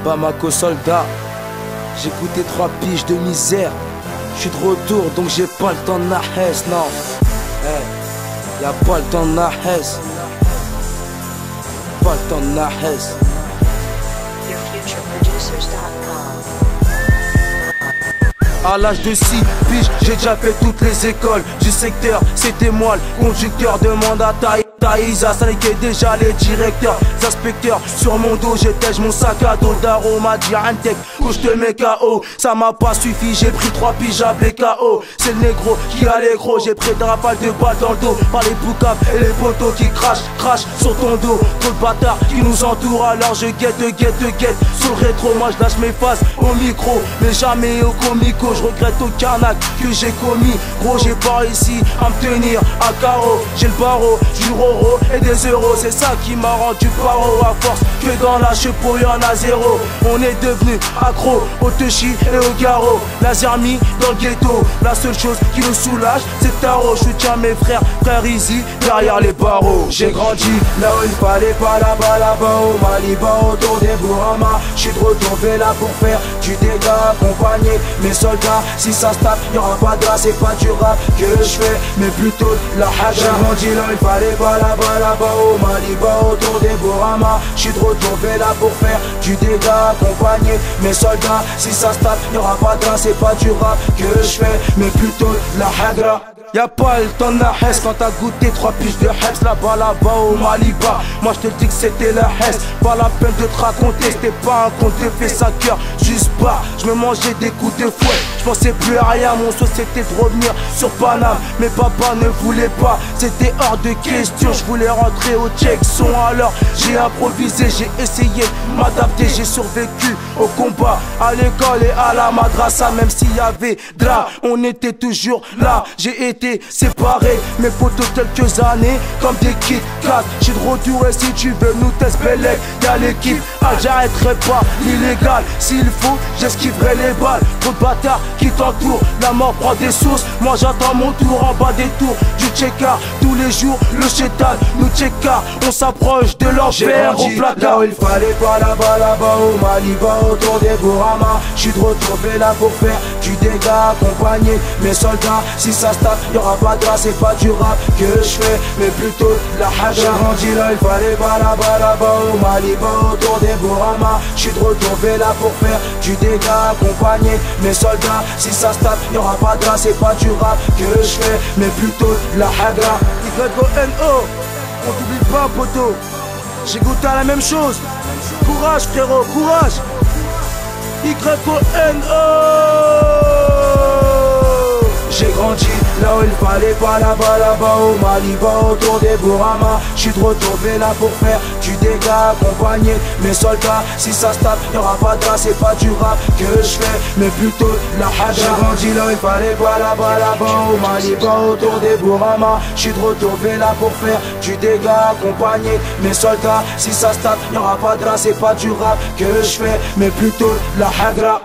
Bamako soldat, j'ai goûté 3 piges de misère. J'suis de retour donc j'ai pas le temps de nahès, non. Y'a pas le temps de nahès. Pas le temps de nahès. À l'âge de 6 piges, j'ai déjà fait toutes les écoles du secteur. C'était moi le conducteur de mandataire. Taïsa, ça n'est que déjà les directeurs, les inspecteurs. Sur mon dos, j'étège mon sac à dos d'aroma d'Irantec. Quand je te mets KO, ça m'a pas suffi. J'ai pris 3 piges à blé KO. C'est le négro qui a les gros. J'ai pris des rafales de balles dans le dos par les boucaves et les poteaux qui crachent sur ton dos. Trop de bâtards qui nous entourent, alors je guette. Sur le rétro, moi je lâche mes faces au micro, mais jamais au comico. Je regrette aucun acte que j'ai commis. Gros, j'ai pas réussi à me tenir à carreau. J'ai le barreau, du roro et des euros. C'est ça qui m'a rendu paro. À force que dans la chepo y'en a zéro. On est devenu accro au touchy et au garrot. Laser mis dans le ghetto. La seule chose qui nous soulage, c'est le tarot. Je soutiens mes frères Easy derrière les barreaux. J'ai grandi là où il fallait pas, là-bas au Maliba, autour des Bourama. J'suis de retour là pour faire du dégât, accompagner mes soldats. Si ça se tape, y'aura pas de c'est pas du rap que je fais, mais plutôt de la haja. J'ai grandi là où il fallait pas, là-bas au Maliba, autour des Bourama. J'suis de retour là pour faire du dégât, accompagner mes soldats. Si ça se tape, y'aura pas de c'est pas du rap que je fais, mais plutôt de la hagra. Y'a pas le temps de nahès quand t'as goûté 3 piges de heps là-bas au Maliba. Moi je te dis que c'était la hesse, pas la peine de te raconter. C'était pas un conte de fait sa cœur, juste pas. Je me mangeais des coups de fouet, je pensais plus à rien. Mon souhait c'était de revenir sur Paname, mais papa ne voulait pas, c'était hors de question. Je voulais rentrer au check son, alors j'ai improvisé, j'ai essayé de m'adapter. J'ai survécu au combat, à l'école et à la madrasa. Même s'il y avait drap, on était toujours là. J'ai été séparés, mes potos quelques années comme des Kit Kat. J'ai de retour et si tu veux nous tester Bellec, y'a l'équipe. J'arrêterai pas l'illégal, s'il faut j'esquiverai les balles. Trop de bâtards qui t'entourent, la mort prend des sources. Moi j'attends mon tour en bas des tours du check-out. Tous les jours le chétal nous check-out. On s'approche de l'enfer au placard. Là où il fallait pas, là-bas au Maliba, autour des Bourama. J'suis de retour là pour faire du dégât, accompagner mes soldats. Si ça se tape, y'aura pas de c'est pas du rap que je fais, mais plutôt de la haja. J'ai grandi là, il fallait pas, là-bas au Maliba, autour des Bourama. J'suis de retour là pour faire du dégât, accompagner mes soldats. Si ça se tape, y'aura pas de c'est pas du rap que je fais, mais plutôt de la hagra. YONO, on t'oublie pas poteau. J'ai goûté à la même chose. Courage frérot, courage. YONO. J'ai grandi là où il fallait pas, là-bas au Maliba, autour des Bourama. J'suis de retour là pour faire du dégât, accompagner mes soldats. Si ça se tape, y'aura pas de c'est pas du rap que je fais, mais plutôt de la haja. J'ai grandi là où il fallait pas, là-bas au Maliba, autour des Bourama. J'suis de retour là pour faire du dégât, accompagner mes soldats. Si ça se tape, y'aura pas de c'est pas du rap que je fais, mais plutôt de la hagra.